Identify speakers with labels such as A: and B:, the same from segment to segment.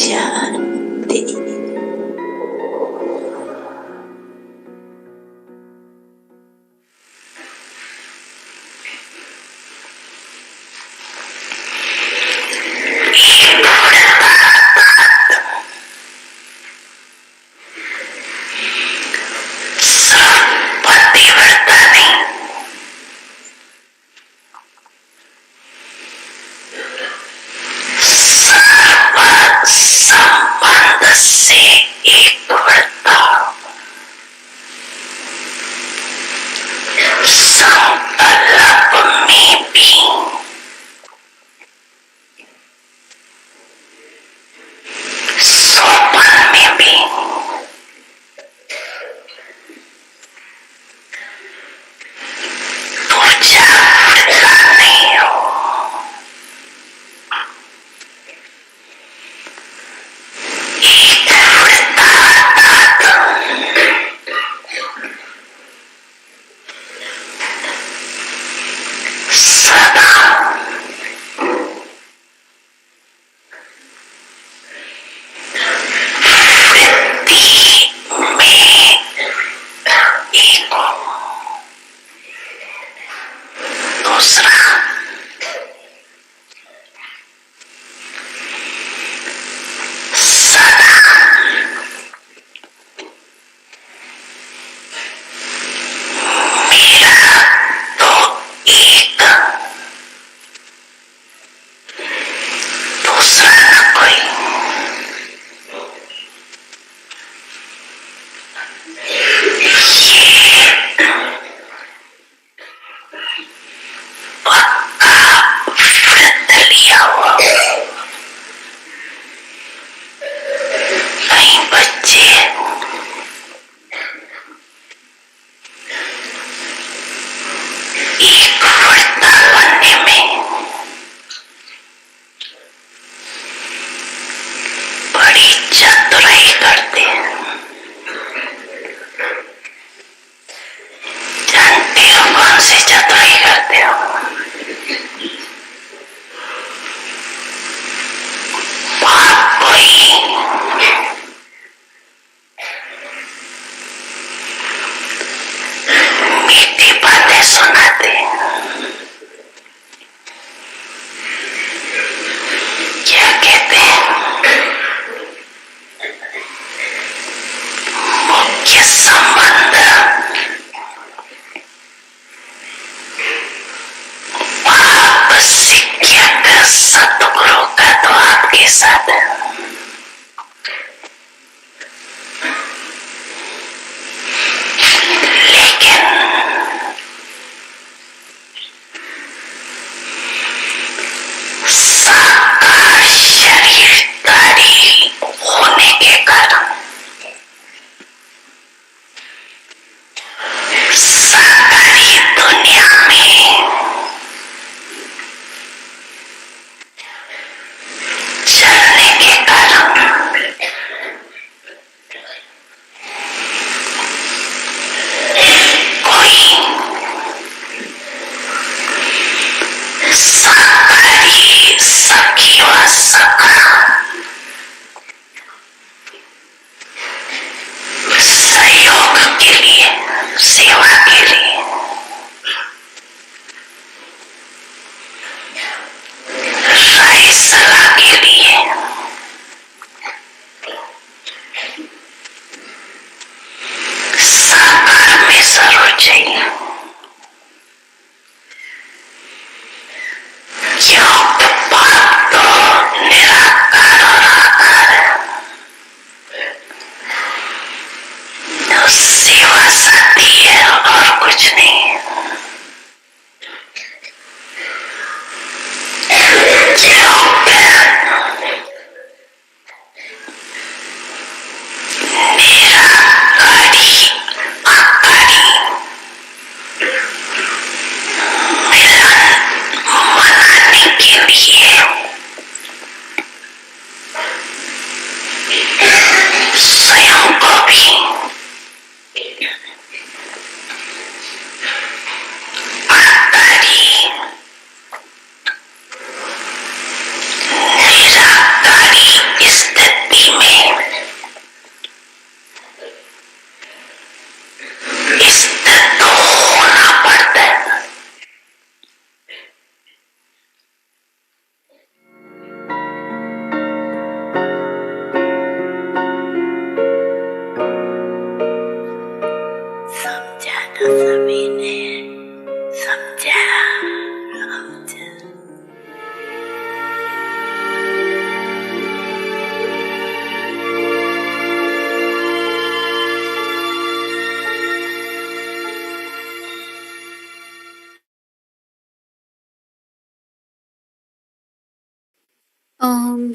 A: Shanti.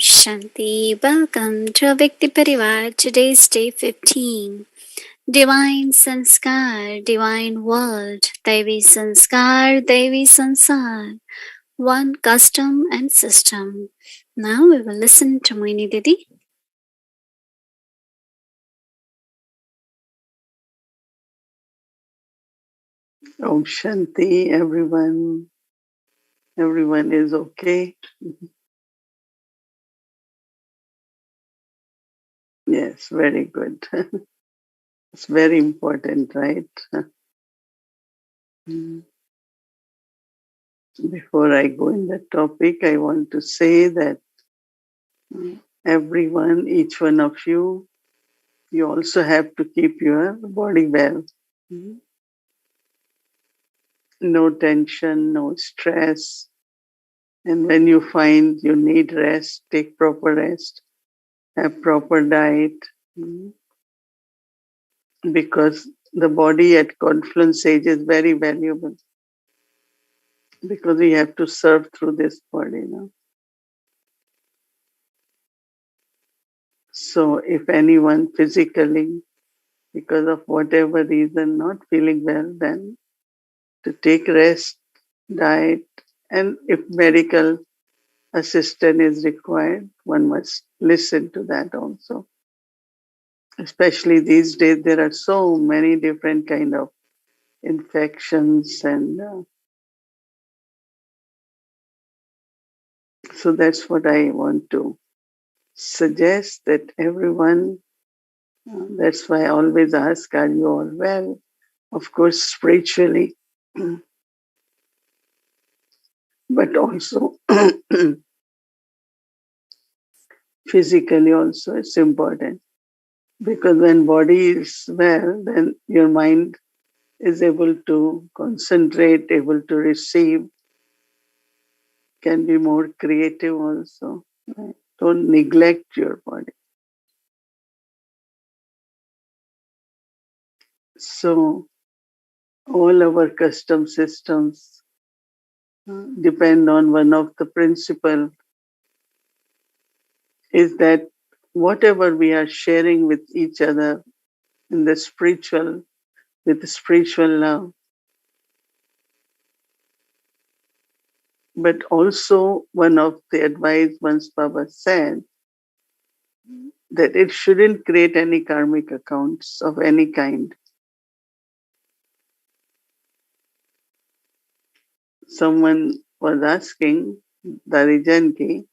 A: Shanti, welcome to Vikti Parivar. Today's day 15. Divine Sanskar, Divine World, Devi Sanskar, Devi Sansar. One custom and system. Now we will listen to Mohini Didi.
B: Om Shanti, everyone. Everyone is okay. Yes, very good. It's very important, right? Before I go in the topic, I want to say that everyone, each one of you, you also have to keep your body well. No tension, no stress. And when you find you need rest, take proper rest, have proper diet, because the body at confluence stage is very valuable. Because we have to serve through this body now. So if anyone physically, because of whatever reason, not feeling well, then to take rest, diet, and if medical assistance is required, one must listen to that also. Especially these days, there are so many different kind of infections, and so that's what I want to suggest, that everyone. That's why I always ask, are you all well? Of course, spiritually, but also physically also it's important. Because when body is well, then your mind is able to concentrate, able to receive, can be more creative also. Right? Don't neglect your body. So all our custom systems depend on one of the principle, is that whatever we are sharing with each other in the spiritual, with spiritual love, but also one of the advice once Baba said, that it shouldn't create any karmic accounts of any kind. Someone was asking Dadi Janki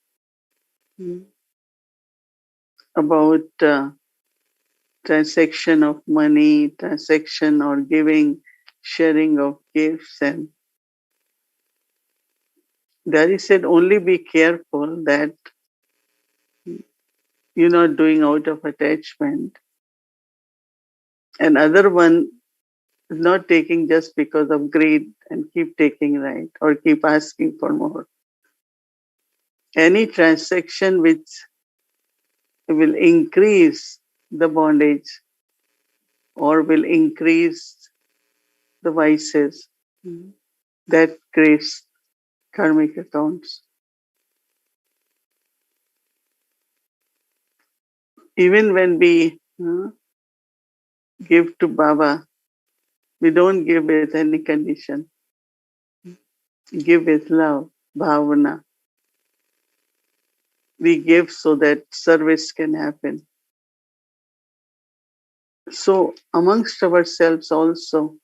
B: about transaction of money, transaction or giving, sharing of gifts, and Dari said, only be careful that you're not doing out of attachment. And other one is not taking just because of greed and keep taking, right? Or keep asking for more. Any transaction which will increase the bondage or will increase the vices, that creates karmic accounts. Even when we give to Baba, we don't give with any condition. Give with love, bhavana. We give so that service can happen. So amongst ourselves also,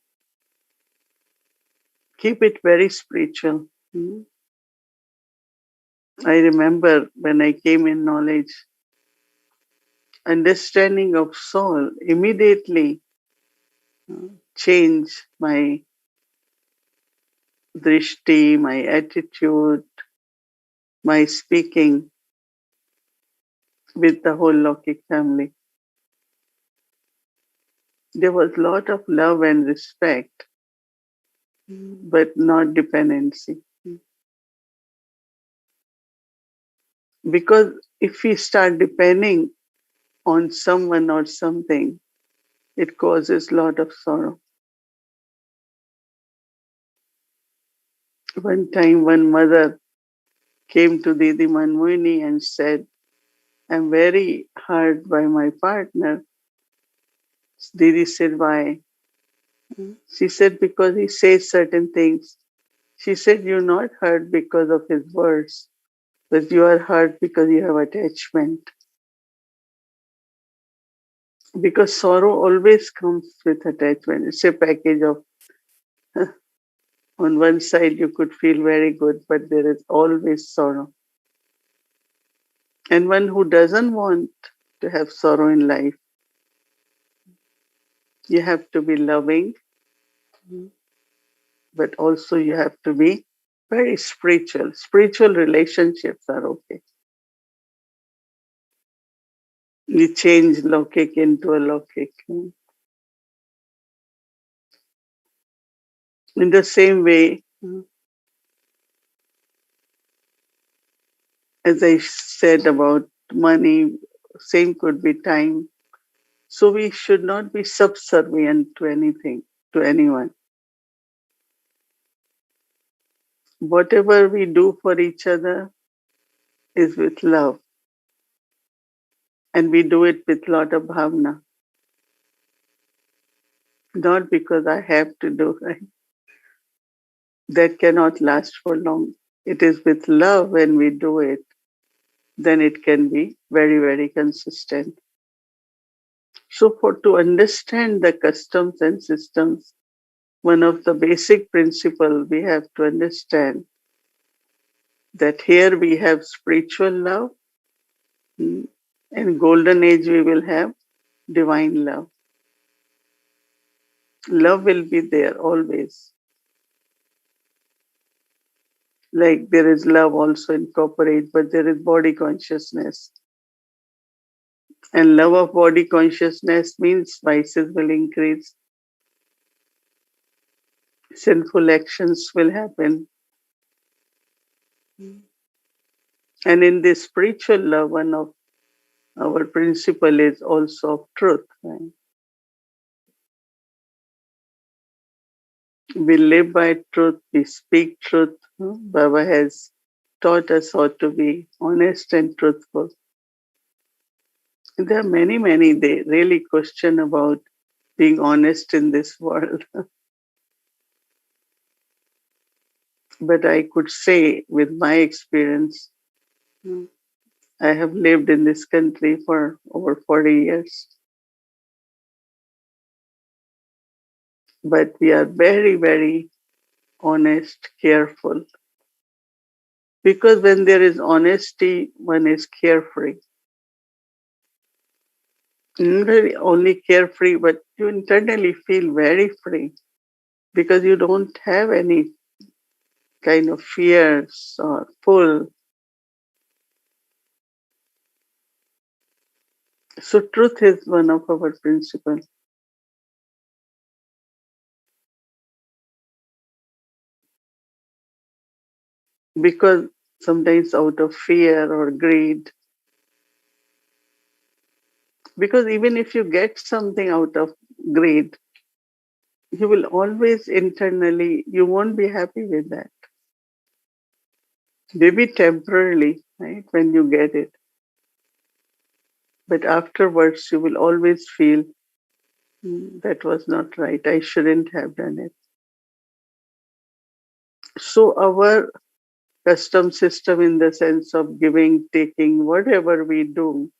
B: keep it very spiritual. I remember when I came in knowledge, understanding of soul immediately changed my drishti, my attitude, my speaking with the whole Lokik family. There was a lot of love and respect, but not dependency. Because if we start depending on someone or something, it causes a lot of sorrow. One time, one mother came to Didi Manmohini and said, I'm very hurt by my partner. Didi said, why? She said, because he says certain things. She said, you're not hurt because of his words, but you are hurt because you have attachment. Because sorrow always comes with attachment. It's a package of, on one side you could feel very good, but there is always sorrow. And one who doesn't want to have sorrow in life, you have to be loving, but also you have to be very spiritual. Spiritual relationships are okay. You change lockic into a lockic. In the same way, as I said about money, same could be time. So we should not be subservient to anything, to anyone. Whatever we do for each other is with love. And we do it with lot of bhavna. Not because I have to do it. That cannot last for long. It is with love when we do it, then it can be very, very consistent. So for to understand the customs and systems, one of the basic principle we have to understand that here we have spiritual love, and golden age we will have divine love. Love will be there always. Like there is love also in copper age, but there is body consciousness. And love of body consciousness means vices will increase, sinful actions will happen. And in this spiritual love, one of our principle is also of truth. Right? We live by truth, we speak truth. Baba has taught us how to be honest and truthful. There are many, many, they really question about being honest in this world. But I could say, with my experience, I have lived in this country for over 40 years. But we are very, very honest, careful. Because when there is honesty, one is carefree. Not really only carefree, but you internally feel very free because you don't have any kind of fears or pull. So truth is one of our principles. Because sometimes out of fear or greed, because even if you get something out of greed, you will always internally, you won't be happy with that. Maybe temporarily, right, when you get it. But afterwards, you will always feel that was not right. I shouldn't have done it. So our custom system in the sense of giving, taking, whatever we do,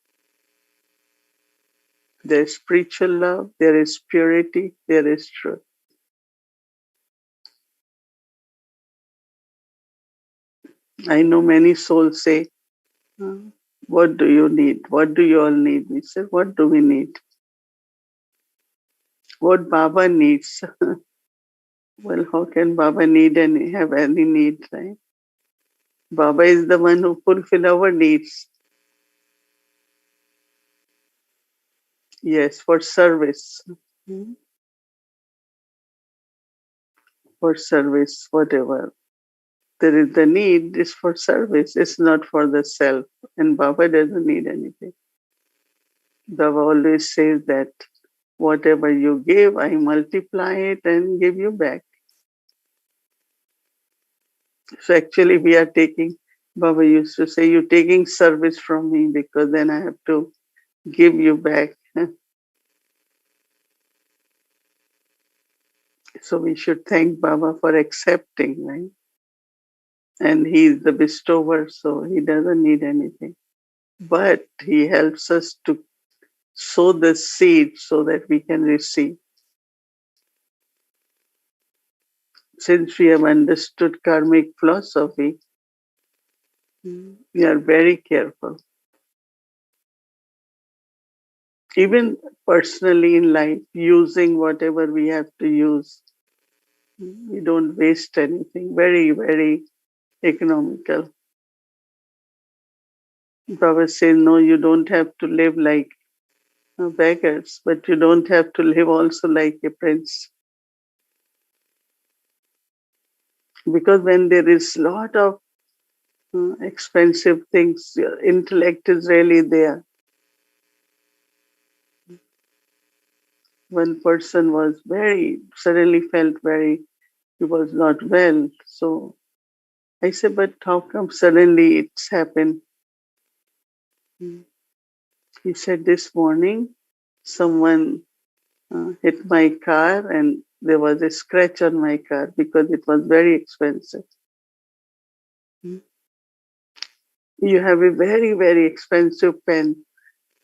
B: there is spiritual love, there is purity, there is truth. I know many souls say, what do you need? What do you all need? We say, what do we need? What Baba needs. Well, how can Baba need any have any need, right? Baba is the one who fulfill our needs. Yes, for service. For service, whatever. There is the need is for service. It's not for the self. And Baba doesn't need anything. Baba always says that whatever you give, I multiply it and give you back. So actually we are taking Baba used to say, "You're taking service from me because then I have to give you back." So we should thank Baba for accepting, right? And he's the bestower, so he doesn't need anything. But he helps us to sow the seed so that we can receive. Since we have understood karmic philosophy, we are very careful. Even personally in life, using whatever we have to use, we don't waste anything. Very, very economical. Baba says, no, you don't have to live like beggars, but you don't have to live also like a prince. Because when there is a lot of expensive things, your intellect is really there. One person was suddenly felt he was not well. So I said, but how come suddenly it's happened? He said, this morning someone hit my car and there was a scratch on my car because it was very expensive. You have a very, very expensive pen,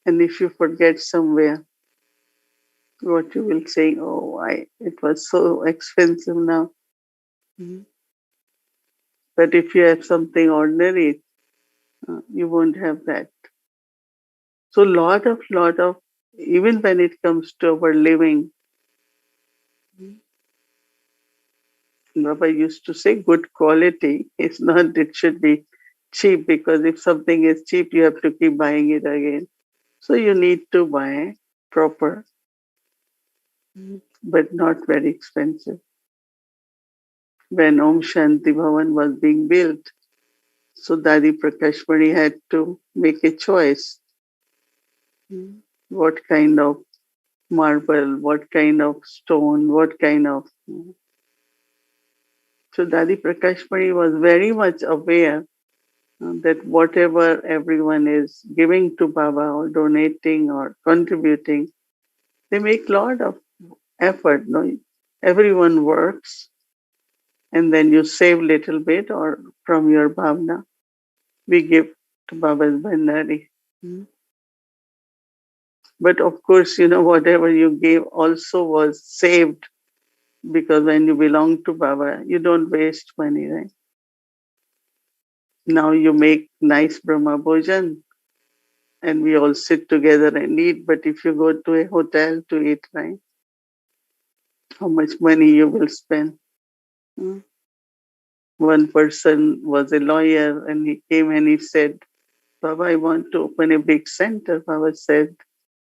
B: and if you forget somewhere, what you will say, oh, it was so expensive now. But if you have something ordinary, you won't have that. So lot of, even when it comes to our living, Baba used to say good quality. It's not, it should be cheap because if something is cheap, you have to keep buying it again. So you need to buy proper, but not very expensive. When Om Shanti Bhavan was being built, so Dadi Prakashmani had to make a choice. What kind of marble, what kind of stone, what kind of. So Dadi Prakashmani was very much aware that whatever everyone is giving to Baba or donating or contributing, they make a lot of effort. No? Everyone works and then you save little bit or from your bhavna, we give to Baba's Bhandari. But of course, whatever you gave also was saved because when you belong to Baba, you don't waste money, right? Now you make nice Brahma Bhojan and we all sit together and eat. But if you go to a hotel to eat, right, how much money you will spend? Hmm. One person was a lawyer and he came and he said, Baba, I want to open a big center. Baba said,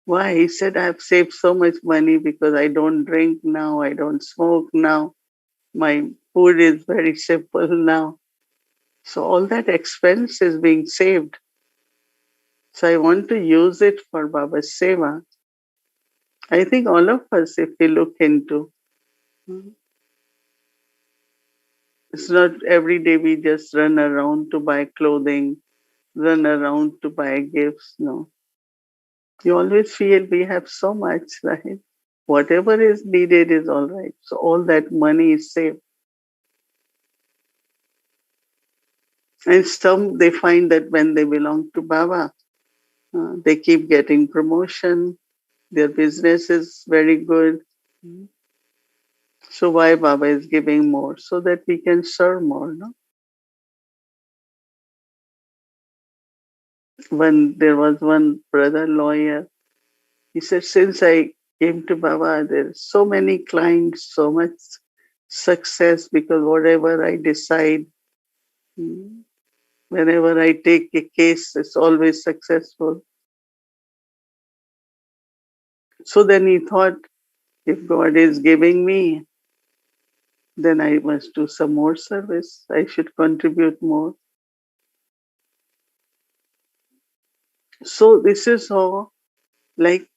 B: why? He said, I've saved so much money because I don't drink now, I don't smoke now. My food is very simple now. So all that expense is being saved. So I want to use it for Baba's Seva. I think all of us, if we look into, it's not every day we just run around to buy clothing, run around to buy gifts. No. You always feel we have so much, right? Whatever is needed is all right. So all that money is saved. And some they find that when they belong to Baba, they keep getting promotion. Their business is very good. So why Baba is giving more? So that we can serve more. No? When there was one brother lawyer, he said, since I came to Baba, there's so many clients, so much success because whatever I decide, mm, whenever I take a case, it's always successful. So then he thought, if God is giving me, then I must do some more service. I should contribute more. So this is how, like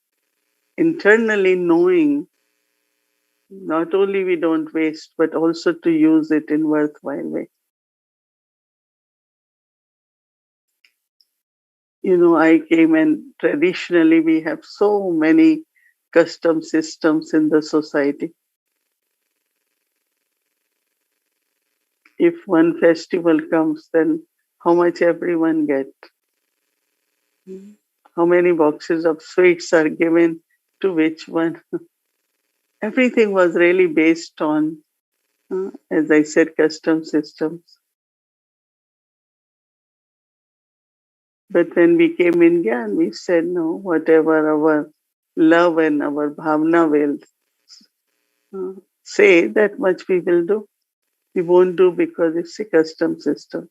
B: internally knowing, not only we don't waste, but also to use it in worthwhile way. I came, and traditionally we have so many custom systems in the society. If one festival comes, then how much everyone get? How many boxes of sweets are given to which one? Everything was really based on, as I said, custom systems. But when we came in Gyan, we said, no, whatever our love and our bhavna will say, that much we will do. We won't do because it's a custom system.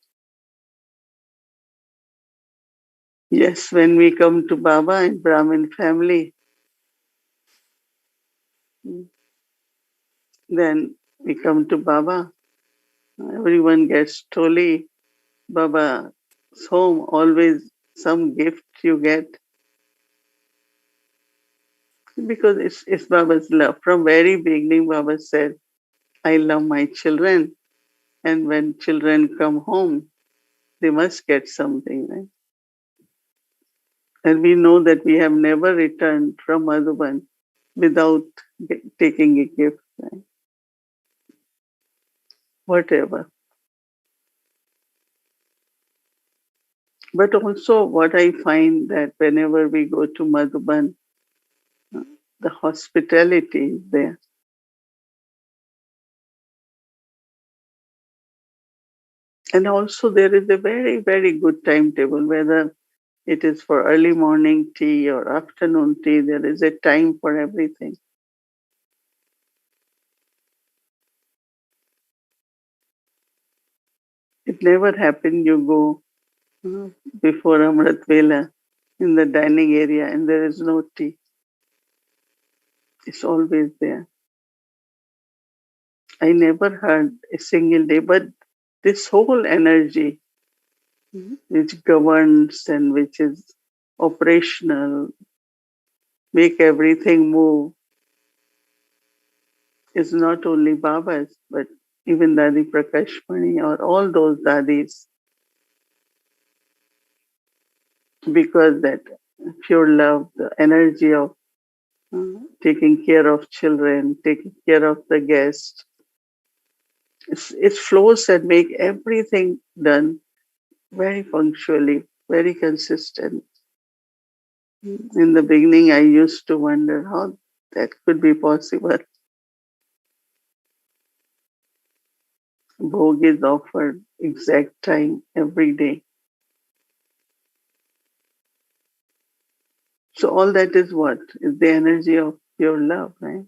B: Yes, when we come to Baba and Brahmin family, then we come to Baba. Everyone gets toli. Baba's home, always some gift you get because it's Baba's love. From very beginning, Baba said, I love my children. And when children come home, they must get something. Right? And we know that we have never returned from Madhuban without taking a gift. Right? Whatever. But also, what I find that whenever we go to Madhuban, the hospitality is there. And also, there is a very, very good timetable, whether it is for early morning tea or afternoon tea, there is a time for everything. It never happened you go before Amrit Vela in the dining area and there is no tea. It's always there. I never heard a single day, but this whole energy which governs and which is operational, make everything move, is not only Baba's, but even Dadi Prakashmani or all those Dadis, because that pure love, the energy of taking care of children, taking care of the guests, it flows and make everything done very punctually, very consistent. In the beginning, I used to wonder how that could be possible. Bhog is offered exact time every day. So all that is what? Is the energy of pure love, right?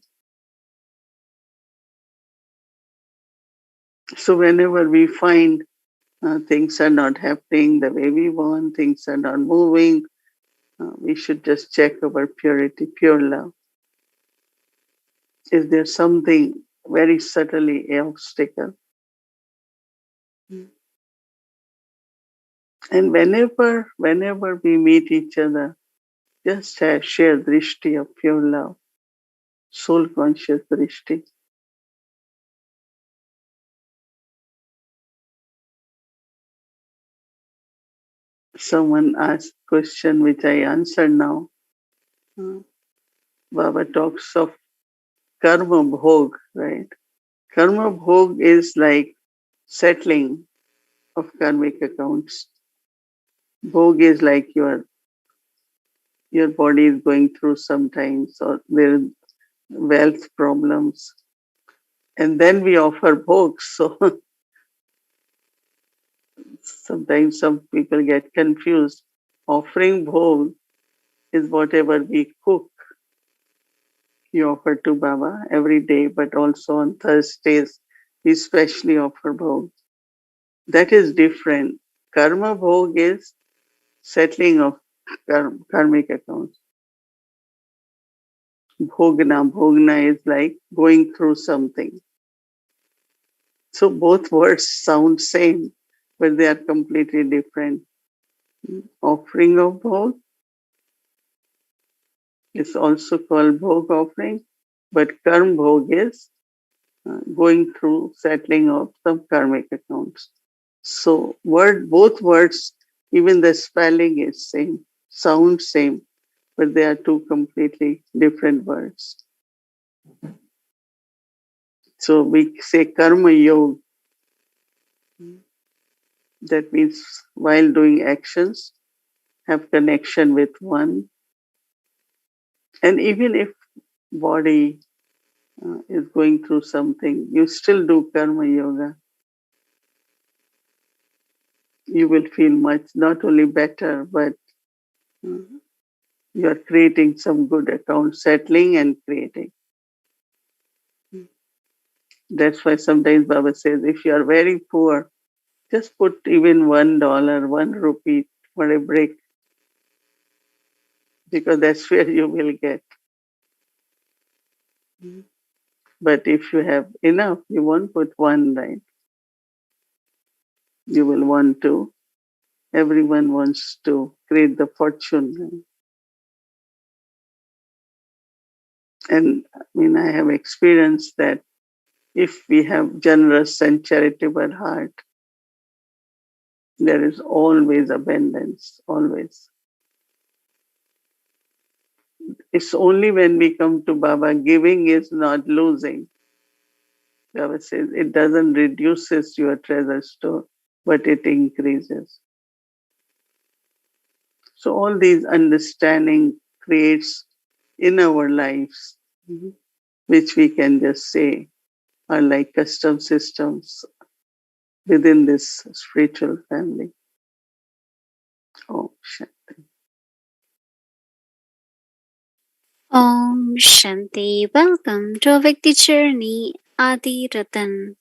B: So whenever we find things are not happening the way we want, things are not moving, we should just check our purity, pure love. Is there something very subtly an obstacle? And whenever we meet each other, just share drishti of pure love, soul conscious drishti. Someone asked question which I answered now. Baba talks of karma bhog, right? Karma bhog is like settling of karmic accounts. Bhog is like your body is going through sometimes or there are wealth problems. And then we offer bhogs. So sometimes some people get confused. Offering bhog is whatever we cook. You offer to Baba every day, but also on Thursdays, we specially offer bhog. That is different. Karma bhog is settling of karmic accounts. Bhogna is like going through something. So both words sound same, but they are completely different. Offering of bhog is also called bhog offering, but karm bhog is going through settling of some karmic accounts. So both words Even the spelling is same, sound same, but they are two completely different words. So we say karma yoga. That means while doing actions, have connection with one. And even if body is going through something, you still do karma yoga. You will feel much, not only better, but uh, you are creating some good account, settling and creating. That's why sometimes Baba says, if you are very poor, just put even $1, 1 rupee for a break, because that's where you will get. But if you have enough, you won't put one, right? You will want to. Everyone wants to create the fortune. Right? And I mean, I have experienced that if we have generous and charitable heart, there is always abundance, always. It's only when we come to Baba, giving is not losing. Baba says it doesn't reduces your treasure store, but it increases. So all these understanding creates in our lives, which we can just say are like custom systems within this spiritual family. Oh, Shanti.
A: Om Shanti. Welcome to Vikti Journey, Adi Ratan.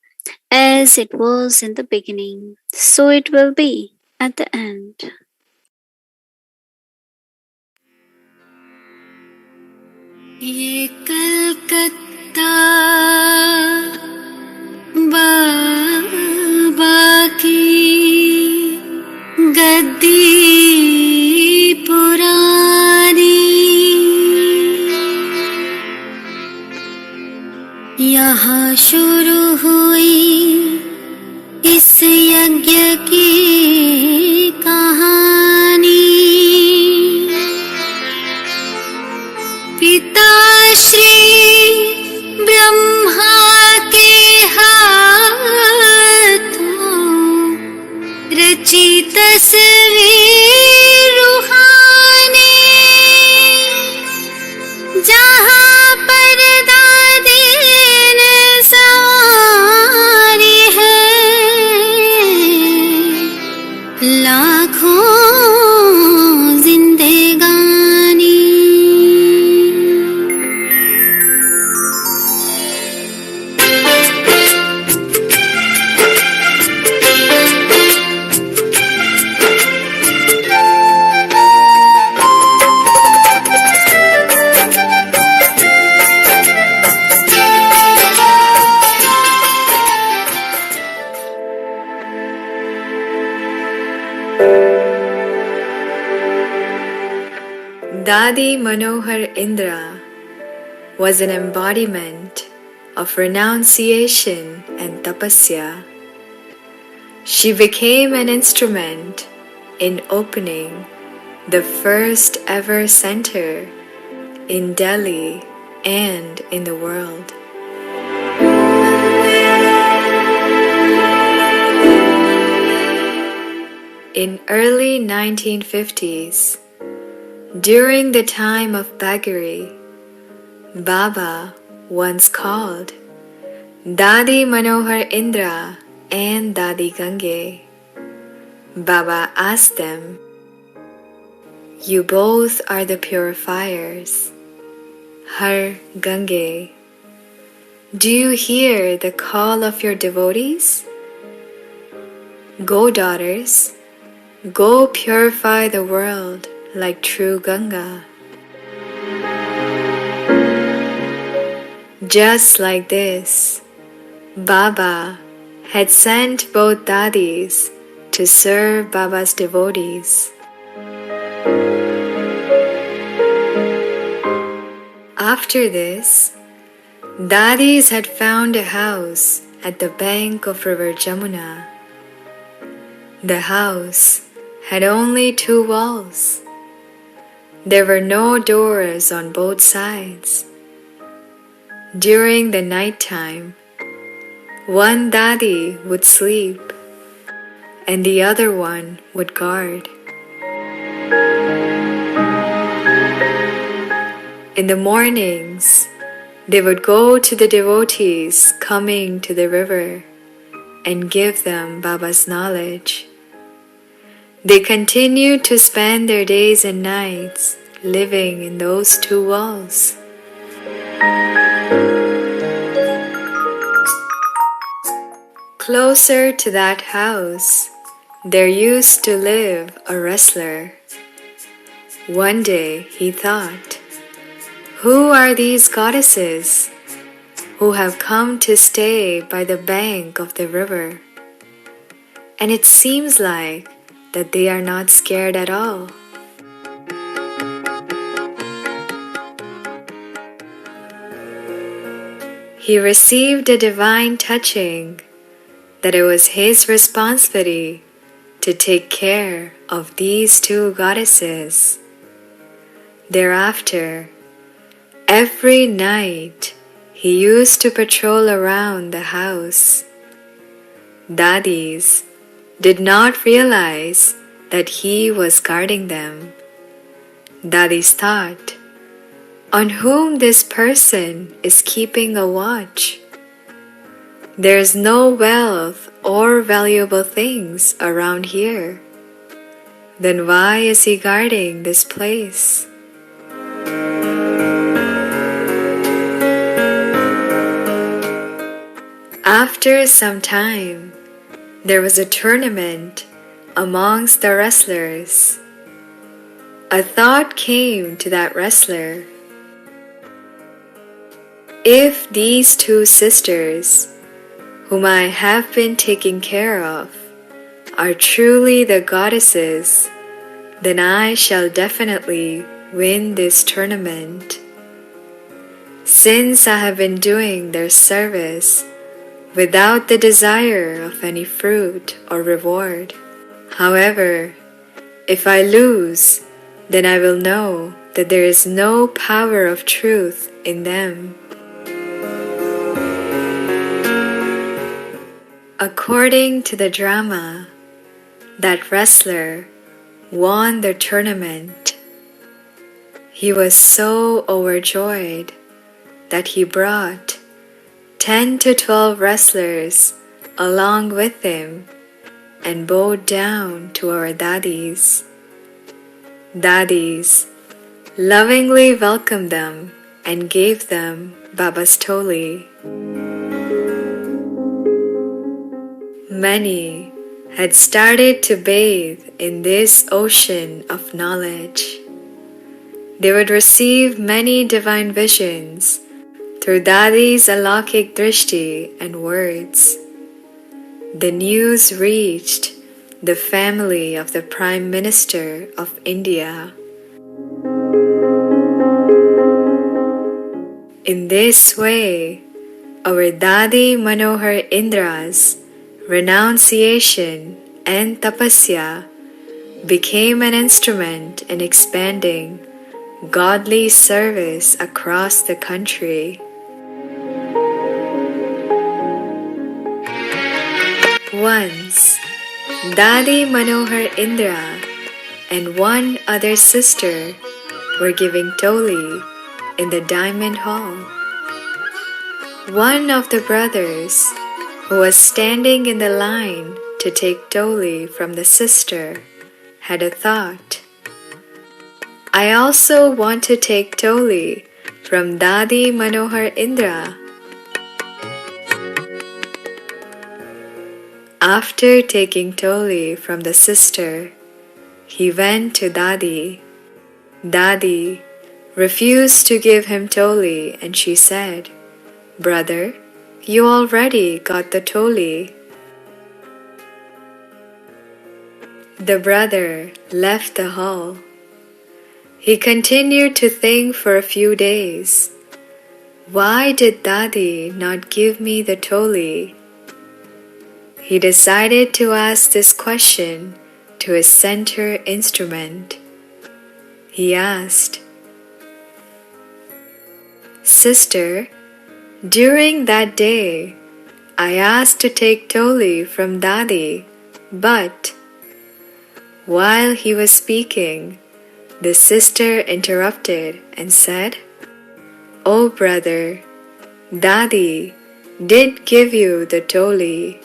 A: As it was in the beginning, so it will be at the end. ये कलकत्ता बाबा की गद्दी पुरानी, यहाँ शुरू हुई इस यज्ञ की कहानी। पिता श्री ब्रह्मा के हाथों रची तस्वीर रूहानी, जहाँ पर दादी ने सवारी है लाखों जिंदगानी।
C: Dadi Manohar Indra was an embodiment of renunciation and tapasya. She became an instrument in opening the first ever center in Delhi and in the world. In early 1950s, during the time of beggary, Baba once called Dadi Manohar Indra and Dadi Gange. Baba asked them, "You both are the purifiers, Har Gange. Do you hear the call of your devotees? Go, daughters, go purify the world like true Ganga." Just like this, Baba had sent both Dadis to serve Baba's devotees. After this, Dadis had found a house at the bank of River Jamuna. The house had only 2 walls. There were no doors on both sides. During the night time, one Dadi would sleep and the other one would guard. In the mornings, they would go to the devotees coming to the river and give them Baba's knowledge. They continued to spend their days and nights living in those 2 walls. Closer to that house, there used to live a wrestler. One day he thought, "Who are these goddesses who have come to stay by the bank of the river? And it seems like that they are not scared at all." He received a divine touching that it was his responsibility to take care of these 2 goddesses. Thereafter, every night he used to patrol around the house. Dadis did not realize that he was guarding them. Dadis thought, "On whom this person is keeping a watch? There is no wealth or valuable things around here. Then why is he guarding this place?" After some time, there was a tournament amongst the wrestlers. A thought came to that wrestler. If these 2 sisters, whom I have been taking care of, are truly the goddesses, then I shall definitely win this tournament. Since I have been doing their service without the desire of any fruit or reward. However, if I lose, then I will know that there is no power of truth in them. According to the drama, that wrestler won the tournament. He was so overjoyed that he brought 10 to 12 wrestlers along with him and bowed down to our Dadis. Dadis lovingly welcomed them and gave them Baba's toli. Many had started to bathe in this ocean of knowledge. They would receive many divine visions through Dadi's alakik drishti and words. The news reached the family of the Prime Minister of India. In this way, our Dadi Manohar Indra's renunciation and tapasya became an instrument in expanding godly service across the country. Once, Dadi Manohar Indra and one other sister were giving toli in the Diamond Hall. One of the brothers, who was standing in the line to take toli from the sister, had a thought. I also want to take toli from Dadi Manohar Indra. After taking toli from the sister, he went to Dadi. Dadi refused to give him toli and she said, "Brother, you already got the toli." The brother left the hall. He continued to think for a few days. Why did Dadi not give me the toli? He decided to ask this question to his center instrument. He asked, "Sister, during that day, I asked to take Toli from Dadi, but..." While he was speaking, the sister interrupted and said, "Oh brother, Dadi did give you the Toli.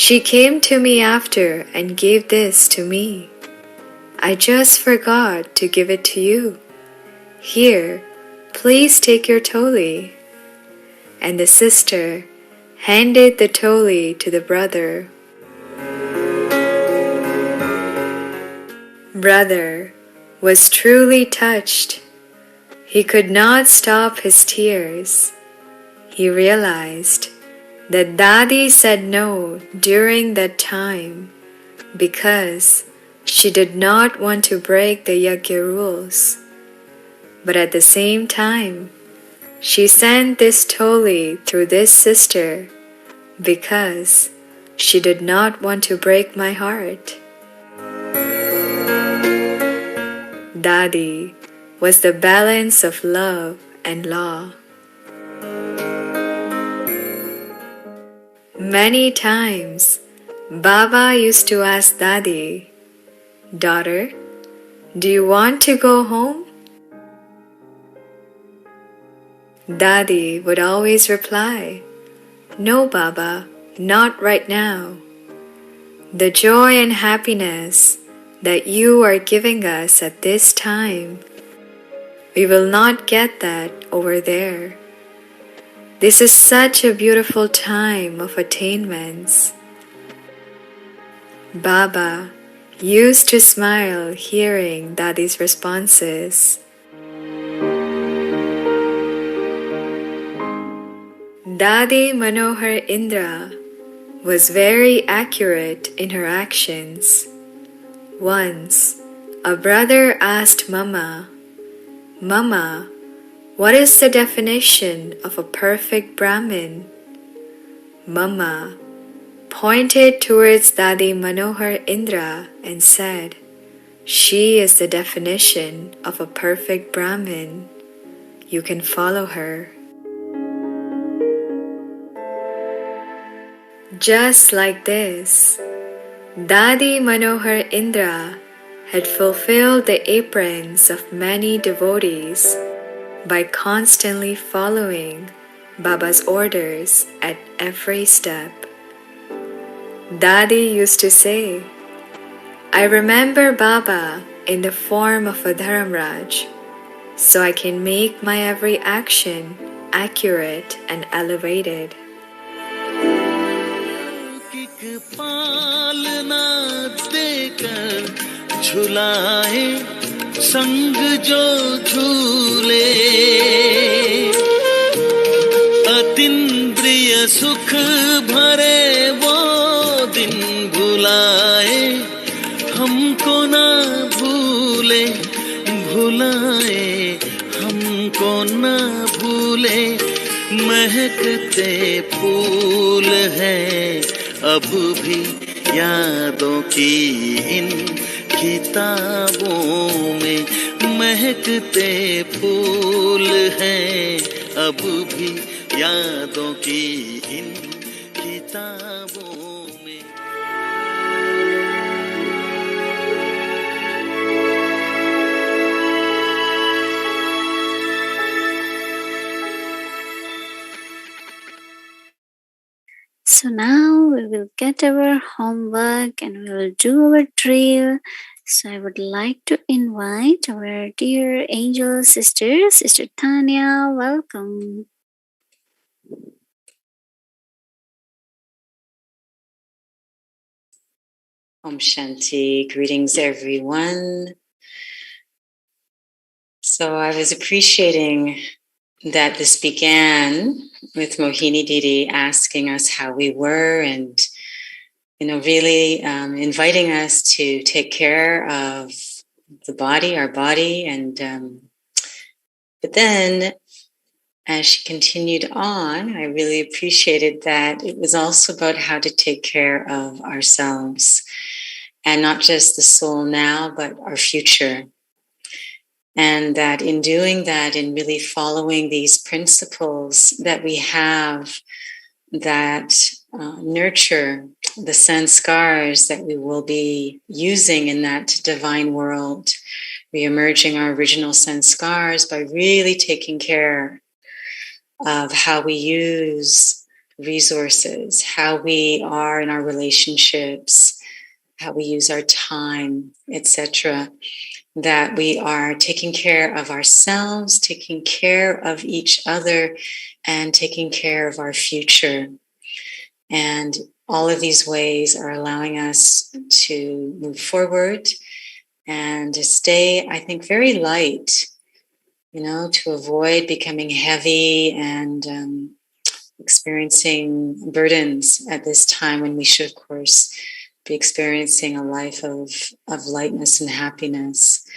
C: She came to me after and gave this to me. I just forgot to give it to you. Here, please take your Toli." And the sister handed the Toli to the brother. Brother was truly touched. He could not stop his tears. He realized that Dadi said no during that time because she did not want to break the yajna rules. But at the same time, she sent this Toli through this sister because she did not want to break my heart. Dadi was the balance of love and law. Many times, Baba used to ask Dadi, "Daughter, do you want to go home?" Dadi would always reply, "No, Baba, not right now. The joy and happiness that you are giving us at this time, we will not get that over there. This is such a beautiful time of attainments." Baba used to smile hearing Dadi's responses. Dadi Manohar Indra was very accurate in her actions. Once, a brother asked Mama, "Mama, what is the definition of a perfect Brahmin?" Mama pointed towards Dadi Manohar Indra and said, "She is the definition of a perfect Brahmin. You can follow her." Just like this, Dadi Manohar Indra had fulfilled the aprons of many devotees by constantly following Baba's orders at every step. Dadi used to say, "I remember Baba in the form of a Dharamraj, so I can make my every action accurate and elevated."
D: पालना देकर झुलाए संग जो झूले, अतीन्द्रिय सुख भरे वो दिन भुलाए, हमको ना भूले, भुलाए हमको ना भूले। महकते फूल हैं अब भी यादों की इन किताबों में, महकते फूल हैं अब भी यादों की इन किताबों में।
A: So now we will get our homework and we will do our drill. So I would like to invite our dear angel sister, Sister Tanya. Welcome.
E: Om Shanti. Greetings, everyone. So I was appreciating that this began with Mohini Didi asking us how we were and, really inviting us to take care of the body, our body. And but then as she continued on, I really appreciated that it was also about how to take care of ourselves. and not just the soul now, but our future. And that in doing that, in really following these principles that we have that nurture the sanskars that we will be using in that divine world, re-emerging our original sanskars by really taking care of how we use resources, how we are in our relationships, how we use our time, etc., that we are taking care of ourselves, taking care of each other, and taking care of our future. And all of these ways are allowing us to move forward and to stay, I think, very light, to avoid becoming heavy and experiencing burdens at this time when we should, of course, be experiencing a life of lightness and happiness.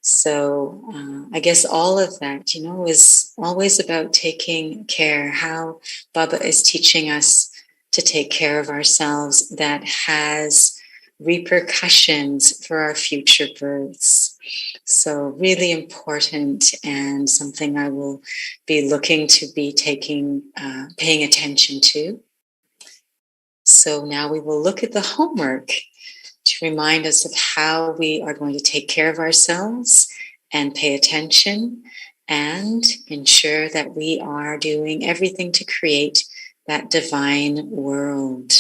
E: So I guess all of that, is always about taking care, how Baba is teaching us to take care of ourselves that has repercussions for our future births. So really important, and something I will be looking to be paying attention to. So now we will look at the homework to remind us of how we are going to take care of ourselves and pay attention and ensure that we are doing everything to create that divine world.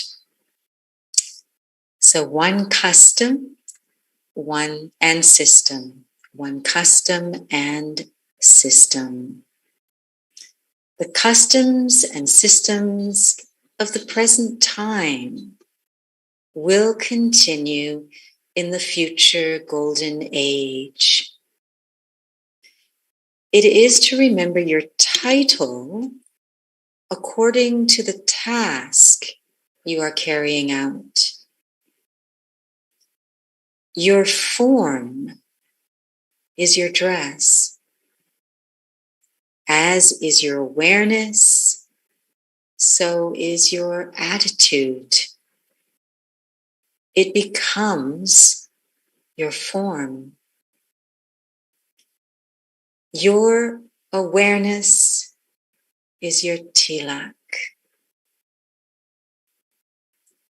E: So one custom, one and system. One custom and system. The customs and systems of the present time will continue in the future golden age. It is to remember your title according to the task you are carrying out. Your form is your dress, as is your awareness, so is your attitude. It becomes your form. Your awareness is your tilak.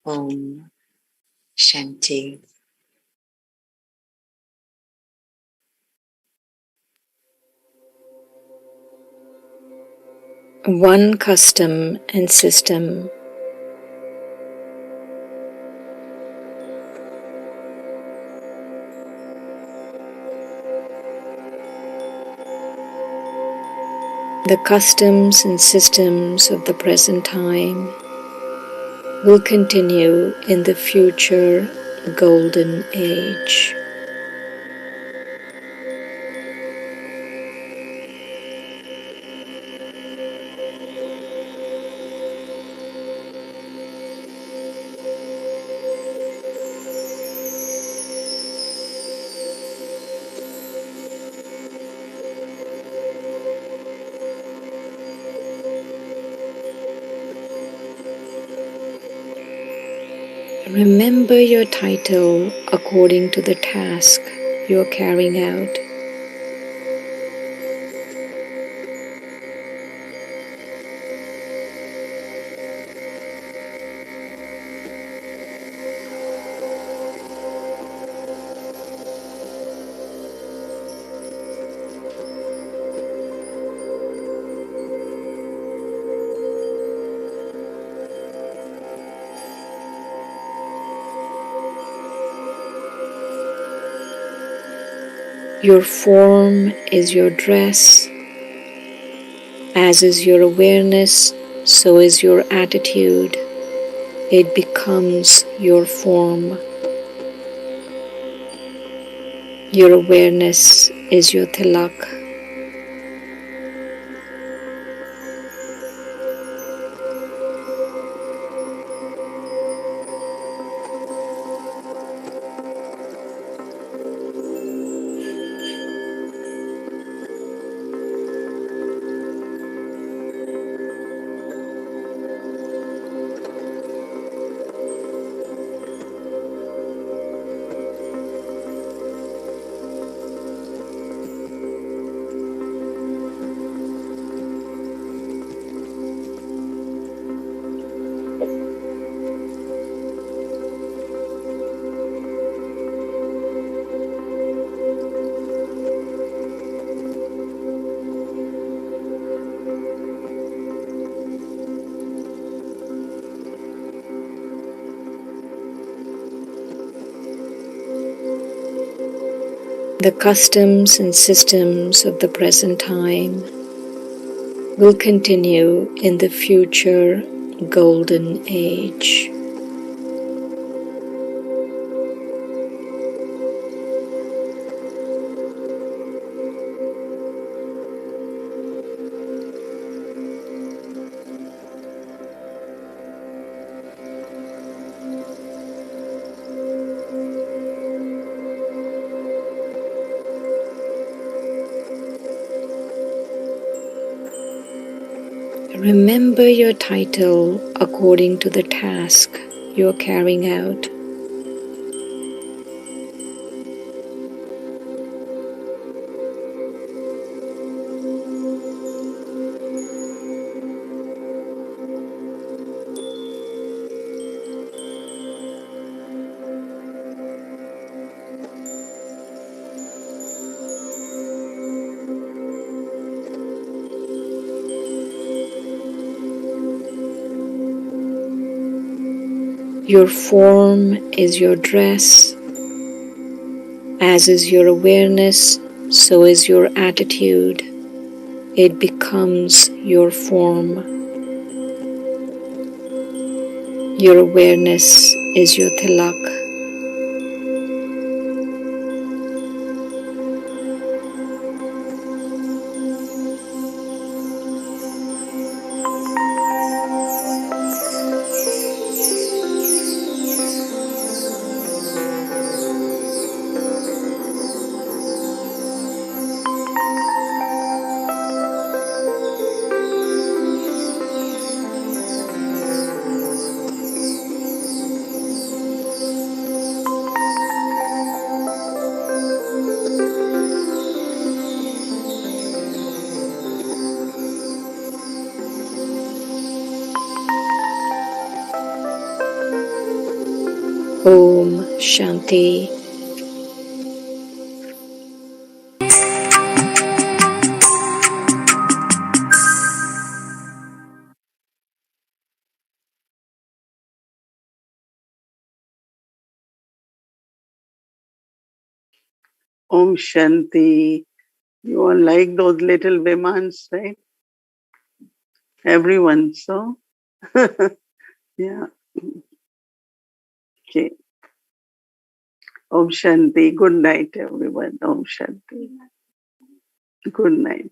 E: Om Shanti.
C: One custom and system. The customs and systems of the present time will continue in the future golden age. Remember your title according to the task you are carrying out. Your form is your dress, as is your awareness, so is your attitude. It becomes your form. Your awareness is your tilak. The customs and systems of the present time will continue in the future golden age. Remember your title according to the task you are carrying out. Your form is your dress, as is your awareness, so is your attitude. It becomes your form. Your awareness is your tilak. Om Shanti.
B: Om Shanti. You all like those little Vimans, right? Everyone, so? Yeah. Okay. Om Shanti. Good night, everyone. Om Shanti. Good night.